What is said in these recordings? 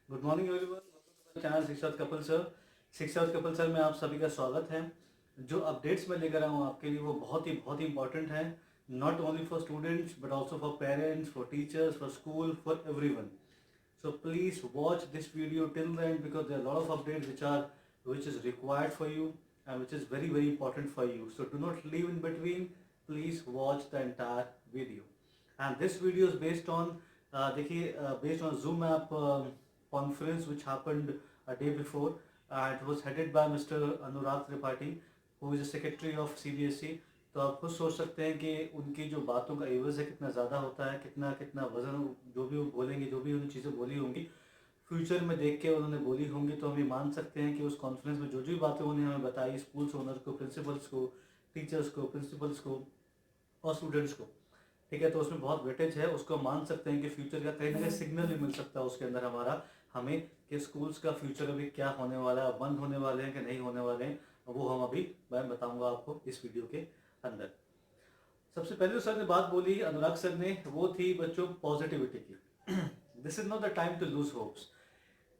Good morning everyone, channel शिक्षा Kapil sir. शिक्षा Kapil sir में आप सभी का स्वागत है। जो अपडेट्स मैं लेकर आया हूँ आपके लिए वो बहुत ही इंपॉर्टेंट है, not only for students but also for parents, for teachers, for school, for everyone. So please watch this video till the end because there are a lot of updates which is required for you and which is very important for you. So do not leave in between. Please watch the entire video. And this video is based on based on Zoom app conference which happened a day before. It was headed by Mr. Anurag Tripathi, who is the secretary of CBSE. तो आप खुद सोच सकते हैं कि उनकी जो बातों का एवज है कितना ज़्यादा होता है, कितना कितना वजन, जो भी वो बोलेंगे, जो भी उन्होंने चीज़ें बोली होंगी फ्यूचर में देख के उन्होंने बोली होंगी, तो हम ये मान सकते हैं कि उस कॉन्फ्रेंस में जो जो बातें उन्होंने हमें बताई, स्कूल्स ओनर को, प्रिंसिपल्स को, टीचर्स को, प्रिंसिपल्स को और स्टूडेंट्स को, ठीक है, तो उसमें बहुत वेटेज है, उसको मान सकते हैं कि फ्यूचर का कहीं ना कहीं सिग्नल भी मिल सकता है उसके अंदर हमारा हमें कि स्कूल्स का फ्यूचर अभी क्या होने वाला है, बंद होने वाले हैं कि नहीं होने वाले हैं, वो हम अभी मैं बताऊंगा आपको इस वीडियो के अंदर। सबसे पहले जो सर ने बात बोली, अनुराग सर ने, वो थी बच्चों पॉजिटिविटी की। This is not the time to lose hopes.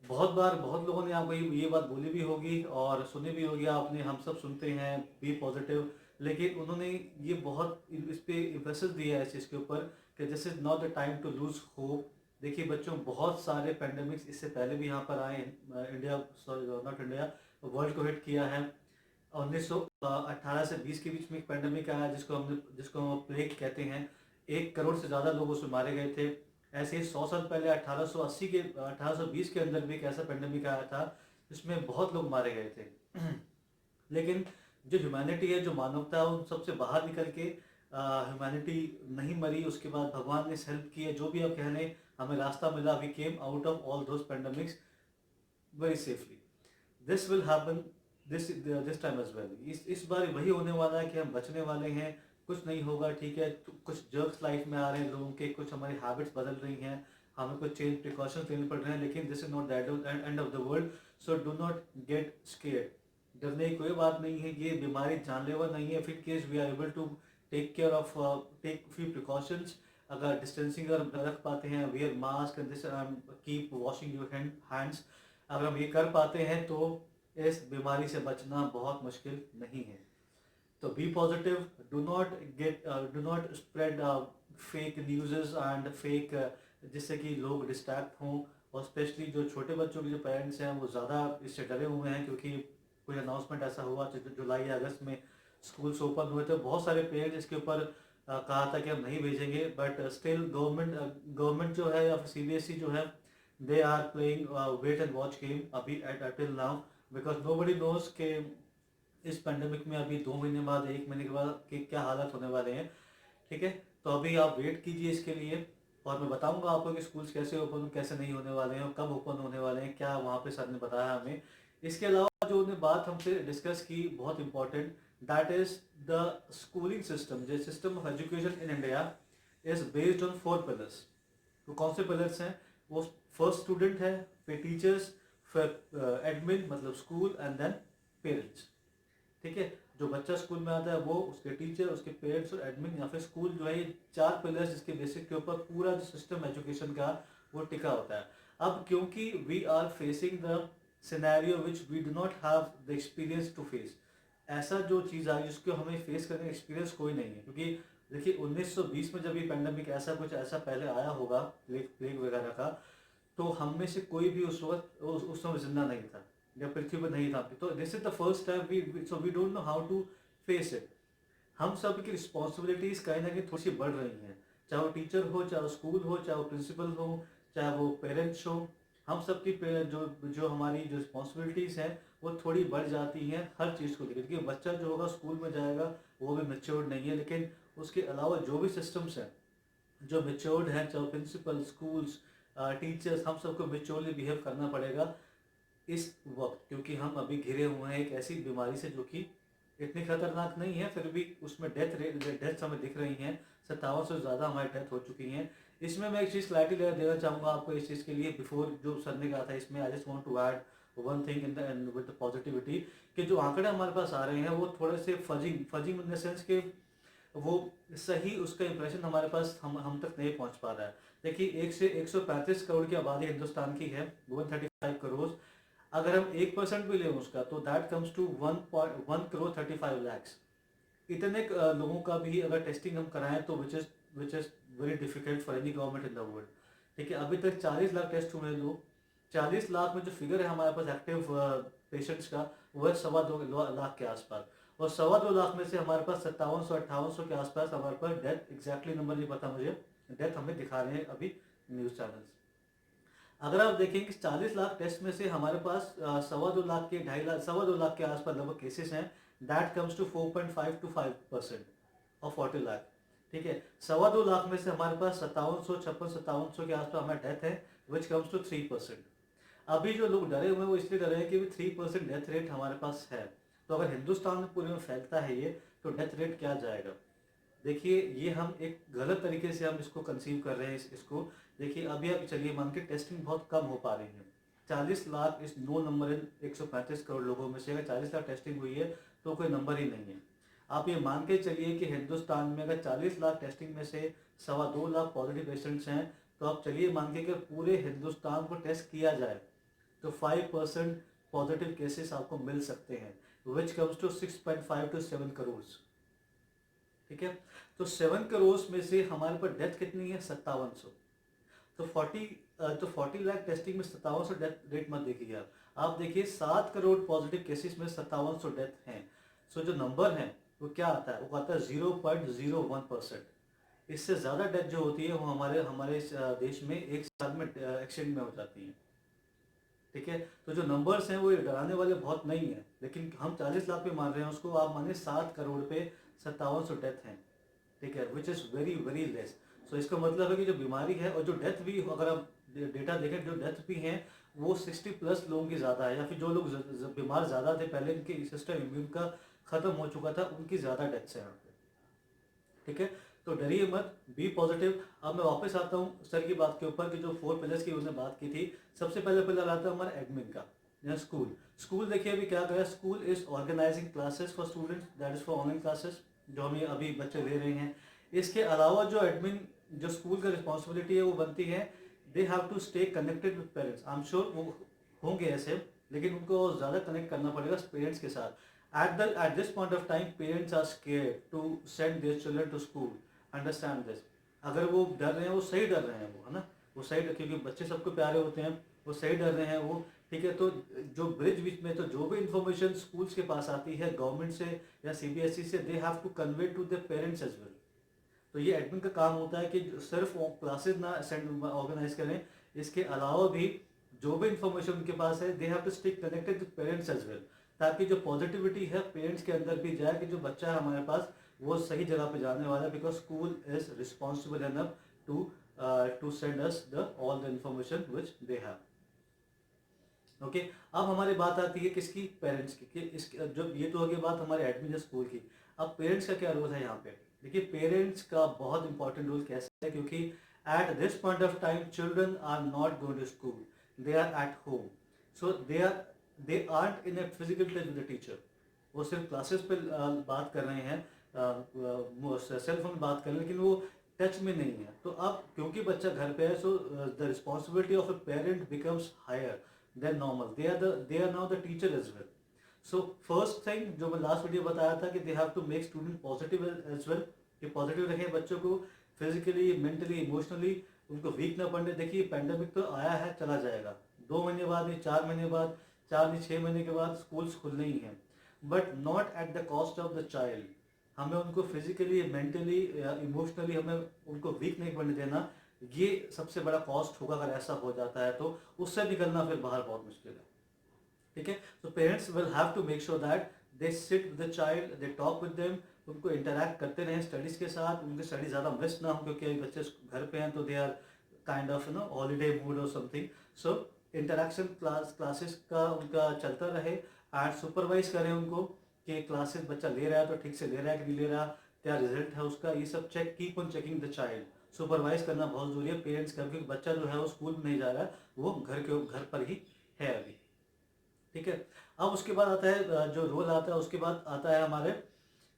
बहुत बार बहुत लोगों ने आपको ये बात बोली भी होगी और सुनी भी होगी आपने, हम सब सुनते हैं बी पॉजिटिव, लेकिन उन्होंने ये बहुत इस पे एम्फेसिस दिया है इस चीज़ के ऊपर कि this is not the time to lose hope. देखिए बच्चों, बहुत सारे पेंडेमिक्स इससे पहले भी यहाँ पर आए, India, sorry not India, world को हिट किया है। 1918 से 20 के बीच में एक पेंडेमिक आया जिसको हम प्लेग कहते हैं। 1 करोड़ से ज़्यादा लोग उसमें मारे गए थे। ऐसे ही 100 साल पहले 1820 के अंदर भी एक ऐसा पेंडेमिक आया था जिसमें बहुत लोग मारे गए थे। लेकिन जो ह्यूमैनिटी है, जो मानवता है, उन सबसे बाहर निकल के ह्यूमैनिटी नहीं मरी। उसके बाद भगवान ने हेल्प की है, जो भी आप कह लें, हमें रास्ता मिला। We came out of all those pandemics very safely. This will happen this time as well. इस बार वही होने वाला है कि हम बचने वाले हैं, कुछ नहीं होगा, ठीक है। कुछ जर्क्स लाइफ में आ रहे हैं लोगों के, कुछ हमारी हैबिट्स बदल रही हैं, हमें कुछ चेंज प्रिकॉशंस लेने पड़ रहे हैं, लेकिन this is not the end of the world. So do not get scared. डरने की कोई बात नहीं है, ये बीमारी जानलेवा नहीं है। फिर case we are able to take care of, take few precautions. अगर डिस्टेंसिंग अगर रख पाते हैं, wear mask and this, keep washing your hands, अगर हम ये कर पाते हैं तो इस बीमारी से बचना बहुत मुश्किल नहीं है। तो be positive, do not spread fake news and fake, जिससे कि लोग डिस्ट्रैक्ट हों। और स्पेशली जो छोटे बच्चों के जो पेरेंट्स हैं वो ज़्यादा इससे डरे हुए हैं, क्योंकि कोई अनाउंसमेंट ऐसा हुआ जुलाई या अगस्त में स्कूल्स ओपन हुए थे, बहुत सारे पेरेंट्स इसके ऊपर कहा था कि हम नहीं भेजेंगे, बट स्टिल गवर्नमेंट जो है या फिर CBSE जो है, they are playing wait and watch game अभी till now, because nobody knows के इस पेंडेमिक में अभी 2 महीने बाद, 1 महीने के बाद के क्या हालत होने वाले हैं, ठीक है। तो अभी आप वेट कीजिए इसके लिए, और मैं बताऊंगा आपको कि स्कूल्स कैसे ओपन, कैसे नहीं होने वाले हैं, और कब ओपन होने वाले हैं, क्या वहाँ पे सर ने बताया हमें। इसके अलावा जो उन्होंने बात हमसे डिस्कस की बहुत important, that is the schooling system. जो system of education in India is based on 4 pillars. तो कौन से पिलर्स हैं वो? फर्स्ट स्टूडेंट है, फिर टीचर्स, फिर एडमिन मतलब स्कूल, एंड देन पेरेंट्स, ठीक है। जो बच्चा स्कूल में आता है वो, उसके टीचर, उसके पेरेंट्स और एडमिन या फिर स्कूल जो है, ये 4 पिलर्स जिसके बेसिक के ऊपर पूरा जो सिस्टम एजुकेशन का वो टिका होता है। अब क्योंकि we are facing the scenario which we do not have the experience to face, ऐसा जो चीज़ आई जिसको हमें फेस करने का एक्सपीरियंस कोई नहीं है। क्योंकि देखिए 1920 में जब ये पेंडेमिक ऐसा पहले आया होगा, प्लेग वगैरह का, तो हम में से कोई भी उस वक्त उस समय जिंदा नहीं था या पृथ्वी पर नहीं था। तो this is the first time we don't know how to face it. हम सब की रिस्पॉन्सिबिलिटीज कहीं ना कहीं थोड़ी सी बढ़ रही हैं, चाहे वो टीचर हो, चाहे वो स्कूल हो, चाहे वो प्रिंसिपल हो, चाहे वो पेरेंट्स हो। हम सब की जो जो हमारी जो रिस्पॉन्सिबिलिटीज़ हैं वो थोड़ी बढ़ जाती हैं हर चीज़ को लेकर। क्योंकि बच्चा जो होगा स्कूल में जाएगा वो भी मेच्योर्ड नहीं है, लेकिन उसके अलावा जो भी सिस्टम्स हैं जो मेच्योर्ड हैं, चाहे प्रिंसिपल, स्कूल्स, टीचर्स, हम सबको मेच्योरली बिहेव करना पड़ेगा इस वक्त। क्योंकि हम अभी घिरे हुए हैं एक ऐसी बीमारी से जो कि इतनी खतरनाक नहीं है, फिर भी उसमें डेथ्स हमें दिख रही हैं। 57 से ज़्यादा हमारी डेथ हो चुकी हैं। इसमें मैं एक चीज़ क्लैरिटी देना चाहूँगा आपको इस चीज़ के लिए, बिफोर जो सर ने कहा था, इसमें I just want to add one thing in the with the positivity, कि जो आंकड़े हमारे पास आ रहे हैं वो थोड़े से फजिंग इन द सेंस के वो सही उसका इंप्रेशन हमारे पास हम तक नहीं पहुंच पा रहा है। देखिए 1 से 135 करोड़ की आबादी हिंदुस्तान की है, 135 करोड़। अगर हम 1% भी लें उसका तो that comes to 1.1 crore 35 lakh. इतने लोगों का भी अगर टेस्टिंग हम कराएं तो which is very difficult for any government in the world. ठीक है, अभी तक 40 लाख टेस्ट हुए लोग। 40 लाख में जो फिगर है हमारे पास एक्टिव पेशेंट्स का, वो है 2.25 लाख के आसपास। और 2.25 लाख में से हमारे पास 5700 के आसपास हमारे पास डेथ, एग्जैक्टली नंबर नहीं पता मुझे, डेथ हमें दिखा रहे हैं अभी न्यूज़ चैनल्स। अगर आप देखें कि 40 लाख टेस्ट में से हमारे पास 2.25 लाख के 2.5 लाख 2.25 लाख के आसपास लगभग केसेस हैं। That comes to 4.5 to 5% of 40 lakh. ठीक है, 2.25 लाख में से हमारे पास 5700 के आसपास हमारा डेथ है, विच कम्स टू 3%। अभी जो लोग डरे हुए हैं वो इसलिए डरे हैं कि 3% डेथ रेट हमारे पास है। तो अगर हिंदुस्तान में पूरे में फैलता है ये, तो डेथ रेट क्या जाएगा। देखिए ये हम एक गलत तरीके से हम इसको कंसीव कर रहे हैं इसको। देखिए अभी आप चलिए मान के टेस्टिंग बहुत कम हो पा रही है। 40 लाख इस नो नंबर इन 135 करोड़ लोगों में से अगर 40 लाख टेस्टिंग हुई है तो कोई नंबर ही नहीं है। आप ये मान के चलिए कि हिंदुस्तान में अगर 40 लाख टेस्टिंग में से 2.25 लाख पॉजिटिव पेशेंट्स हैं, तो आप चलिए मान के कि पूरे हिंदुस्तान को टेस्ट किया जाए तो 5% पॉजिटिव केसेस आपको मिल सकते हैं, which comes to 6.5 to 7 crore. ठीक है, तो 7 करोड़ में से हमारे पास डेथ कितनी है, 5700। तो 40 लाख टेस्टिंग में 5700 डेथ रेट मत देखिए आप देखिए 7 करोड़ पॉजिटिव केसेस में 5700 डेथ हैं। सो जो नंबर है वो क्या आता है, वो आता है 0.01%। इससे ज़्यादा डेथ जो होती है वो हमारे हमारे देश में एक साल में एक्सीडेंट में हो जाती है। ठीक है, तो जो नंबर्स हैं वो डराने वाले बहुत नहीं है, लेकिन हम 40 लाख पे मान रहे हैं उसको, आप माने 7 करोड़ पे 5700 डेथ हैं। ठीक है, which is very very less. So इसका मतलब है कि जो बीमारी है और जो डेथ भी, अगर आप डेटा देखें जो डेथ भी हैं वो 60+ लोगों की ज़्यादा है, या फिर जो लोग बीमार ज़्यादा थे पहले, इनके सिस्टम इम्यून का ख़त्म हो चुका था, उनकी ज़्यादा डेथ्स हैं यहाँ पे। ठीक है, तो डरिए मत, बी पॉजिटिव। अब मैं वापस आता हूँ सर की बात के ऊपर कि जो 4 पिलर्स की उन्होंने बात की थी। सबसे पहले पिलर आता है हमारा एडमिन का, या स्कूल देखिए अभी क्या करें, school is organising classes for students, that is for online classes जो हमें अभी बच्चे ले रहे हैं। इसके अलावा जो एडमिन, जो स्कूल का रिस्पॉन्सिबिलिटी है वो बनती है, they have to stay connected with parents. I am sure वो होंगे ऐसे, लेकिन उनको ज़्यादा कनेक्ट करना पड़ेगा पेरेंट्स के साथ। at this point of time parents are scared to send their children to school, understand this। अगर वो डर रहे हैं, वो सही डर रहे हैं, वो है ना, वो सही, क्योंकि बच्चे सबको प्यारे होते हैं, वो सही डर रहे हैं वो। ठीक है, तो जो ब्रिज बीच में, तो जो भी इंफॉर्मेशन स्कूल्स के पास आती है गवर्नमेंट से या सीबीएसई से, they have to convey to the parents as well. तो ये एडमिन का काम होता है कि सिर्फ क्लासेस ना ऑर्गेनाइज करें, इसके अलावा भी जो भी इंफॉर्मेशन उनके पास है, they have to stay connected with parents as well, ताकि जो पॉजिटिविटी है पेरेंट्स के अंदर भी जाए कि जो बच्चा है हमारे पास वो सही जगह पे जाने वाला है, because school is responsible enough to send us the all the information which they have. Okay, अब हमारी बात आती है किसकी, पेरेंट्स की, कि इस जब ये तो हो गई बात हमारे एडमिन स्कूल की। अब पेरेंट्स का क्या रोल है यहाँ पे। देखिए पेरेंट्स का बहुत इंपॉर्टेंट रोल कैसे है, क्योंकि at this point of time children are not going to school, they are at home. So they aren't in a physical touch with the teacher. वो सिर्फ क्लासेस पे बात कर रहे हैं, सेल फोन बात कर रहे हैं, लेकिन वो टच में नहीं है। तो अब क्योंकि बच्चा घर पे है, so the responsibility of a parent becomes higher than normal. They are now the teacher as well. So first thing जो मैं लास्ट वीडियो बताया था कि they have to make student positive as well, कि पॉजिटिव रखें बच्चों को, physically, mentally, emotionally, उनको वीक ना पड़ने। देखिए पैंडेमिक तो आया है, चला जाएगा, 2 महीने बाद नहीं, 4 महीने बाद, 4 नहीं 6 महीने के बाद स्कूल्स खुलने ही हैं, but not at the cost of the child. हमें उनको फिजिकली, मेंटली, इमोशनली हमें उनको वीक नहीं पड़ने देना। ये सबसे बड़ा कॉस्ट होगा अगर ऐसा हो जाता है, तो उससे निकलना फिर बाहर बहुत मुश्किल है। ठीक है, तो parents will have to make sure that they sit with the child, they talk with them, उनको इंटरैक्ट करते रहें स्टडीज़ के साथ, उनकी स्टडी ज़्यादा मिस ना हो, क्योंकि बच्चे घर पे हैं तो they are kind of holiday mood और समथिंग। सो इंटरैक्शन क्लासेस का उनका चलता रहे, एंड सुपरवाइज करें उनको कि क्लासेस बच्चा ले रहा है तो ठीक से ले रहा है कि नहीं ले रहा, क्या रिजल्ट है उसका, ये सब check, keep on checking the child. Supervise करना बहुत ज़रूरी है पेरेंट्स का, क्योंकि बच्चा जो है वो स्कूल में नहीं जा रहा है, वो घर पर ही है अभी। ठीक है, अब उसके बाद आता है जो रोल आता है, उसके बाद आता है हमारे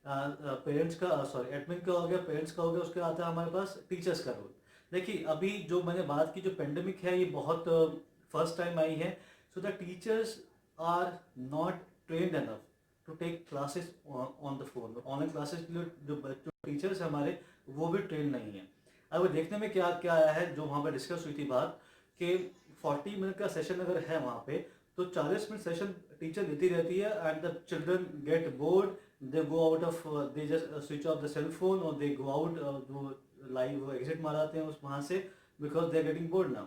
पेरेंट्स का सॉरी एडमिन का हो गया, पेरेंट्स का हो गया, उसके आता है हमारे पास टीचर्स का रोल। देखिए अभी जो मैंने बात की, जो पेंडेमिक है ये बहुत फर्स्ट टाइम आई है, so the teachers are not trained enough to take classes on the phone. Online classes के लिए जो टीचर्स हैं हमारे, वो भी ट्रेन नहीं है। अब देखने में क्या क्या आया है, जो वहाँ पर डिस्कस हुई थी बात कि 40 मिनट का सेशन अगर है वहाँ पे, तो 40 मिनट सेशन टीचर देती रहती है and the children get bored, they go out of, they just switch off the cell phone और दे गो आउट, वो लाइव एग्जिट माराते हैं उस वहाँ से, because they are getting bored now.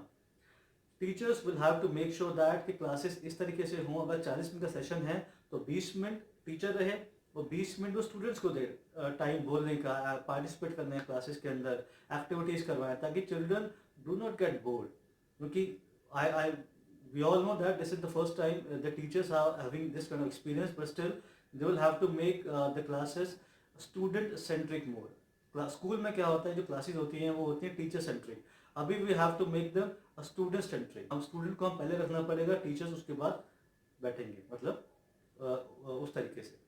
Teachers will have to make sure that कि classes इस तरीके से हों, अगर 40 मिनट का सेशन है तो 20 मिनट टीचर रहे और 20 मिनट वो स्टूडेंट्स को दे टाइम बोलने का, पार्टिसिपेट करने हैं क्लासेस के अंदर, एक्टिविटीज़ करवाएं, ताकि children do not get bored. क्योंकि आई आई we all know that this is the first time the teachers are having this kind of experience, but still they will have to make the classes student centric more. School में क्या होता है, जो classes होती हैं वो होती हैं टीचर सेंट्रिक, अभी we have to make the student centric. हम स्टूडेंट को हम पहले रखना पड़ेगा, टीचर्स उसके बाद बैठेंगे, मतलब उस तरीके से,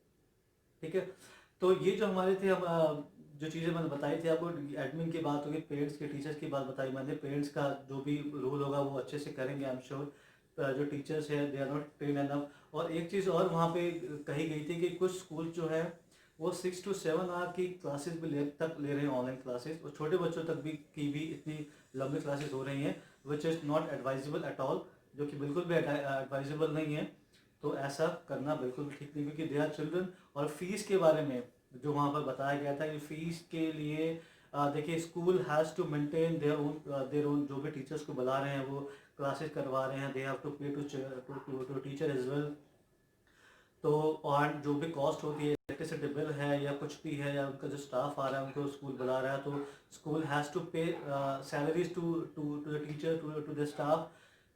ठीक है। तो ये जो हमारे थे, हम जो चीज़ें मैंने बताई थी आपको, एडमिन की बात होगी, पेरेंट्स के, टीचर्स की बात बताई मैंने, पेरेंट्स का जो भी रोल होगा वो अच्छे से करेंगे आई एम श्योर। जो टीचर्स हैं they are not train enough. और एक चीज़ और वहाँ पे कही गई थी कि कुछ स्कूल जो है वो 6 to 7 आवर की क्लासेस भी ले रहे हैं, ऑनलाइन क्लासेस, और छोटे बच्चों तक भी की भी इतनी लंबी क्लासेस हो रही हैं, which is not advisable at all, जो कि बिल्कुल भी एडवाइजेबल नहीं है। तो ऐसा करना बिल्कुल भी ठीक नहीं, क्योंकि दे आर चिल्ड्रन। और फीस के बारे में जो वहाँ पर बताया गया था कि फीस के लिए देखिए, school has to maintain their own, जो भी टीचर्स को बुला रहे हैं वो क्लासेस करवा रहे हैं, दे हैव टू पे टू टीचर एज वेल। तो और जो भी कॉस्ट होती है, इलेक्ट्रिसिटी बिल है या कुछ भी है, या उनका जो स्टाफ आ रहा है उनको स्कूल बुला रहा है, तो school has to pay salaries to the teacher, to the staff,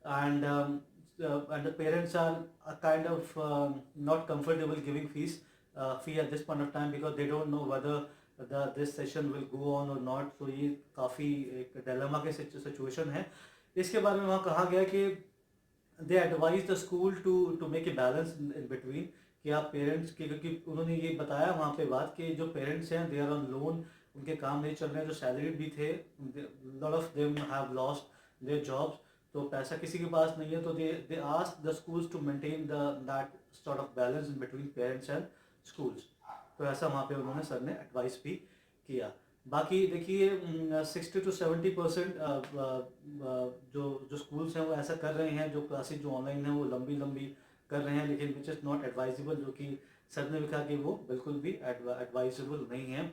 and the parents are kind of not comfortable giving fee at this point of time, because they don't know whether this session will go on or not. So ये काफ़ी एक dilemma के situation है। इसके बारे में वहाँ कहा गया कि they advise the school to make a balance in between, कि आप पेरेंट्स के, क्योंकि उन्होंने ये बताया वहाँ पे बात कि जो पेरेंट्स हैं दे आर ऑन लोन, उनके काम नहीं चल रहे हैं, जो सैलरीड भी थे, lot of them have lost their jobs, तो पैसा किसी के पास नहीं है, तो they ask the schools to maintain that sort of balance in between parents and schools. तो ऐसा वहाँ पे उन्होंने सर ने एडवाइस भी किया। बाकी देखिए 60 to 70% जो स्कूल्स हैं वो ऐसा कर रहे हैं, जो क्लासेस जो ऑनलाइन हैं वो लंबी लंबी कर रहे हैं, लेकिन विच इज़ नॉट एडवाइजेबल, जो कि सर ने भी कहा कि वो बिल्कुल भी एडवाइजेबल नहीं है।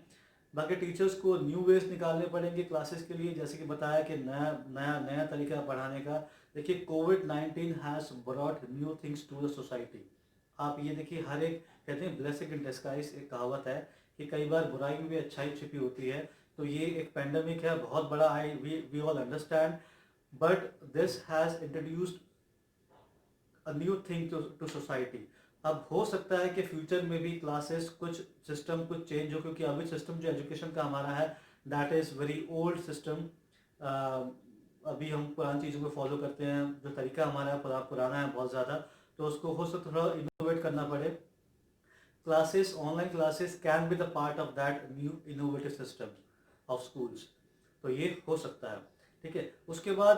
बाकी टीचर्स को न्यू वेज निकालने पड़ेंगे क्लासेस के लिए, जैसे कि बताया कि नया तरीका पढ़ाने का। देखिए कोविड-19 has brought new things to the society. आप ये देखिए, हर एक, कहते हैं ब्लेसिंग इन डिस्गाइज, एक कहावत है कि कई बार बुराई में भी अच्छाई छिपी होती है। तो ये एक पेंडेमिक है बहुत बड़ा, we all understand, but this has introduced a new thing to society. अब हो सकता है कि फ्यूचर में भी क्लासेस कुछ सिस्टम कुछ चेंज हो, क्योंकि अभी सिस्टम जो एजुकेशन का हमारा है that is very old system. अभी हम पुरानी चीज़ों को फॉलो करते हैं, जो तरीका हमारा पुराना है बहुत ज़्यादा, तो उसको हो सकता है थोड़ा इनोवेट करना पड़े। Classes, online classes can be the part of that new innovative system of schools, तो ये हो सकता है, ठीक है। उसके बाद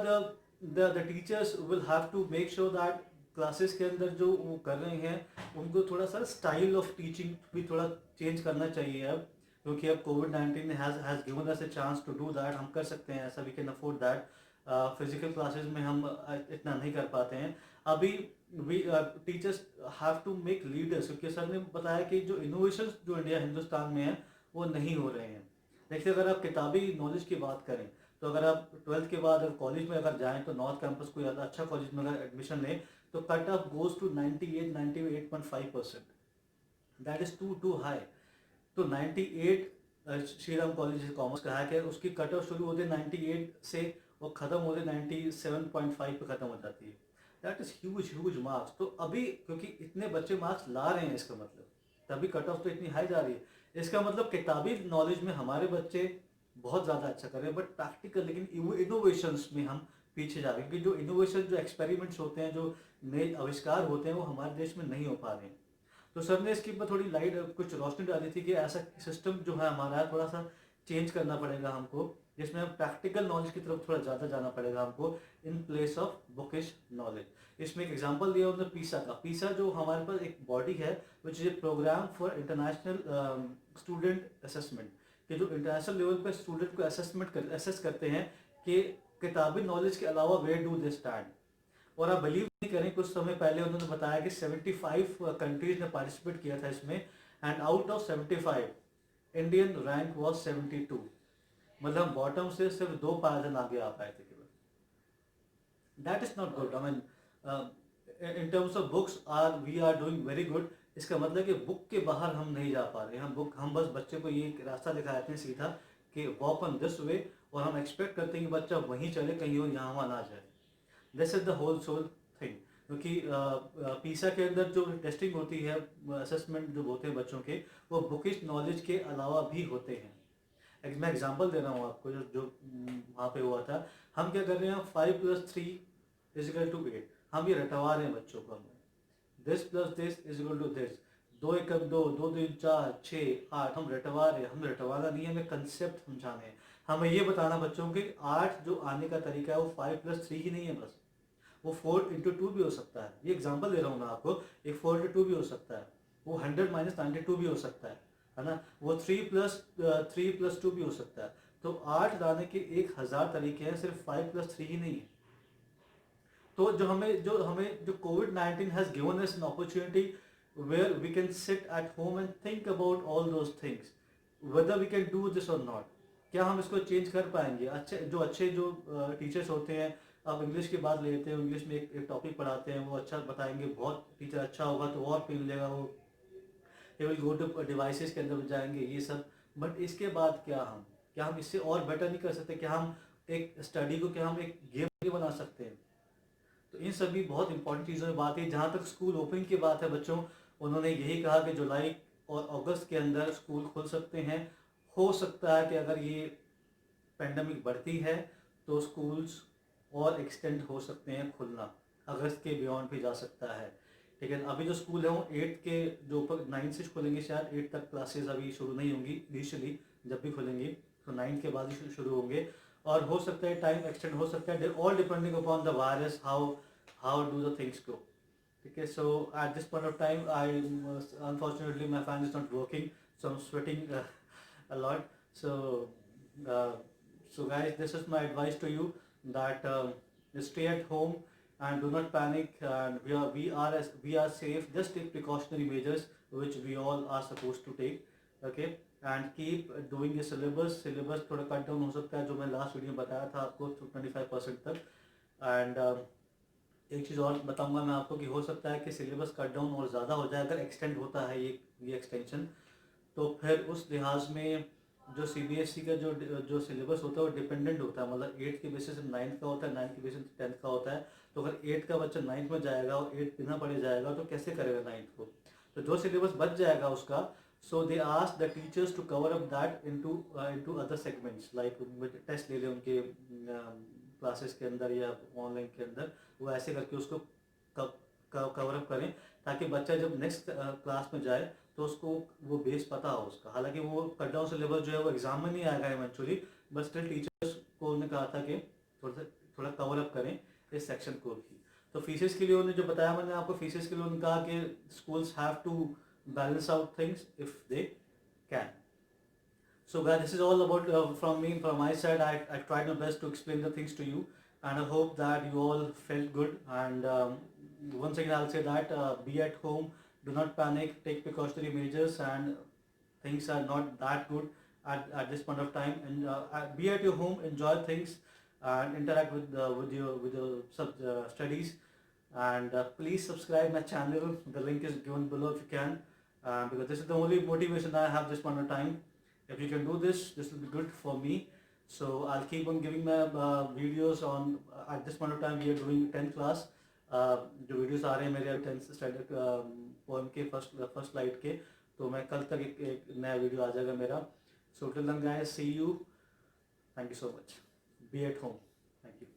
the teachers will have to make sure that classes के अंदर जो वो कर रहे हैं उनको थोड़ा सा स्टाइल ऑफ टीचिंग भी थोड़ा चेंज करना चाहिए अब, क्योंकि अब कोविड-19 has given us a chance to do that. हम कर सकते हैं ऐसा, we can afford that. Physical classes में हम इतना नहीं कर पाते हैं अभी। We teachers have to make leaders, क्योंकि सर ने बताया कि जो इनोवेशन जो हिंदुस्तान में है वो नहीं हो रहे हैं। देखिए, अगर आप किताबी नॉलेज की बात करें, तो अगर आप 12th के बाद अगर कॉलेज में अगर जाएं, तो नॉर्थ कैंपस कोई अच्छा कॉलेज में अगर एडमिशन लें, तो cut off goes to 98.5%। That is too high. तो 98 श्री राम कॉलेज कॉमर्स का है कि उसकी कट ऑफ शुरू होते 98 से और ख़त्म होते 97.5 पे ख़त्म हो जाती है। That is huge marks. तो अभी क्योंकि इतने बच्चे मार्क्स ला रहे हैं, इसका मतलब तभी कट ऑफ तो इतनी हाई जा रही है। इसका मतलब किताबी नॉलेज में हमारे बच्चे बहुत ज़्यादा अच्छा कर रहे हैं, बट प्रैक्टिकल, लेकिन इनोवेशंस में हम पीछे जा रहे हैं, क्योंकि जो इनोवेशन, जो एक्सपेरिमेंट्स होते हैं, जो नए आविष्कार होते हैं, वो हमारे देश में नहीं हो पा रहे हैं। तो सर ने इसके ऊपर थोड़ी लाइट कुछ रोशनी डाली थी कि ऐसा सिस्टम जो है हमारा थोड़ा सा चेंज करना पड़ेगा हमको, जिसमें हम प्रैक्टिकल नॉलेज की तरफ थोड़ा ज़्यादा जाना पड़ेगा हमको in place of bookish knowledge. इसमें एक एग्जांपल दिया उन्होंने पीसा का। पीसा जो हमारे पास एक बॉडी है which is a programme for international student assessment, कि जो इंटरनेशनल लेवल पर स्टूडेंट को असेस करते हैं कि किताबी नॉलेज के अलावा वेयर डू दे स्टैंड। और आप बिलीव नहीं करें, कुछ समय पहले उन्होंने बताया कि 75 कंट्रीज ने पार्टिसिपेट किया था इसमें, and out of 75 Indian rank was 72। मतलब बॉटम से सिर्फ 2 पायदान आगे आ पाए थे केवल। That is not good. I mean in terms of books we are doing very good. इसका मतलब कि बुक के बाहर हम नहीं जा पा रहे। हम बस बच्चे को ये रास्ता दिखाते हैं सीधा कि वॉक ऑन दिस वे, और हम एक्सपेक्ट करते हैं कि बच्चा वहीं चले, कहीं और यहाँ वहाँ ना जाए। This is the whole sole thing. क्योंकि पीसा के अंदर जो टेस्टिंग होती है, असेसमेंट जो होते हैं बच्चों के, वो बुकिश नॉलेज के अलावा भी होते हैं। मैं एग्जांपल दे रहा हूँ आपको जो वहाँ पे हुआ था। हम क्या कर रहे हैं, 5 + 3 = 8। हम ये रटवा रहे हैं बच्चों को, हमें दिस प्लस दिस = दिस, 2 × 1 2, 2 × 3 4 6 8, हम रटवा रहे हैं। हम रटवाना नहीं है, हमें कंसेप्ट समझाने हैं। हमें ये बताना बच्चों के 8 जो आने का तरीका है वो 5 + 3 ही नहीं है बस, वो 4 × 2 भी हो सकता है। ये एग्जांपल दे रहा हूँ मैं आपको, एक 4 × 2 भी हो सकता है, वो 100 - 92 भी हो सकता है ना, वो 3 + 2 भी हो सकता है। तो 8 लाने के 1000 तरीके हैं, सिर्फ 5 + 3 ही नहीं है। तो जो COVID-19 has given us an opportunity where we can sit at home and think about all those things, whether we can do this or not. क्या हम इसको चेंज कर पाएंगे? अच्छे जो टीचर्स होते हैं, आप इंग्लिश की बात लेते हैं, इंग्लिश में एक टॉपिक पढ़ाते हैं, वो अच्छा बताएंगे, बहुत टीचर अच्छा होगा तो और पिन लेगा, वो विल गो टू डिवाइसेस के अंदर जाएंगे ये सब। बट इसके बाद क्या हम इससे और बेटर नहीं कर सकते? क्या हम एक स्टडी को क्या हम एक गेम नहीं बना सकते हैं? तो इन सभी बहुत इंपॉर्टेंट चीज़ों में बात है। जहाँ तक स्कूल ओपनिंग की बात है बच्चों, उन्होंने यही कहा कि जुलाई और अगस्त के अंदर स्कूल खुल सकते हैं। हो सकता है कि अगर ये पेंडेमिक बढ़ती है तो स्कूल्स और एक्सटेंड हो सकते हैं खुलना, अगस्त के बियॉन्ड भी जा सकता है। ठीक है, अभी जो स्कूल है वो 8 के जो ऊपर 9 से खुलेंगे, शायद 8 तक क्लासेस अभी शुरू नहीं होंगी इनिशियली, जब भी खुलेंगी तो 9 के बाद ही शुरू होंगे। और हो सकता है टाइम एक्सटेंड हो सकता है, all depending upon the virus, how do the things go. ठीक है, so at this point of time I unfortunately my fan is not working, so I am sweating a lot. Uh, so guys, this is my advice to you, that stay at home and do not panic, and we are safe. Just take precautionary measures which we all are supposed to take. Okay, and keep doing the syllabus थोड़ा cut down हो सकता है, जो मैं last video में बताया था आपको 25% तक। एंड एक चीज़ और बताऊंगा मैं आपको कि हो सकता है कि सिलेबस कट डाउन और ज़्यादा हो जाए अगर एक्सटेंड होता है ये एक्सटेंशन। तो फिर उस लिहाज में जो CBSE का जो सिलेबस होता है वो डिपेंडेंट होता है, मतलब 8 के बेसिस 9th का होता है, 9th के बेसिस 10th का होता है। तो अगर 8 का बच्चा 9th में जाएगा और 8 बिना पढ़े जाएगा तो कैसे करेगा 9th को? तो जो सिलेबस बच जाएगा उसका, so they ask the teachers to cover up that into other segments, like test ले लें उनके क्लासेस के अंदर या ऑनलाइन के अंदर, वो ऐसे करके उसको कवर अप करें, ताकि बच्चा जब नेक्स्ट क्लास में जाए तो उसको वो बेस पता हो उसका। हालांकि वो कट डाउन सिलेबस जो है वो एग्जाम में नहीं आएगा इवेंचुअली, बट स्टिल टीचर्स को उन्होंने कहा था कि थोड़ा कवर अप करें इस सेक्शन को भी। तो फीसेस के लिए उन्होंने जो बताया, मैंने आपको फीसेस के लिए उन्होंने कहा कि schools have to balance out things if they can. So guys, this is all about from me, from my side. I tried my best to explain the things to you, and I hope that you all felt good. And once again, I'll say that be at home, do not panic, take precautionary measures, and things are not that good at this point of time. And be at your home, enjoy things, and interact with your studies. And please subscribe my channel. The link is given below if you can, because this is the only motivation I have this point of time. If you can do this, this will be good for me. So I'll keep on giving my videos on at this point of time we are doing 10th class. जो videos आ रहे हैं मेरे 10th standard poem के first slide के, तो मैं कल तक एक नया वीडियो आ जाएगा मेरा। So till then guys, see you. Thank you so much. Be at home. Thank you.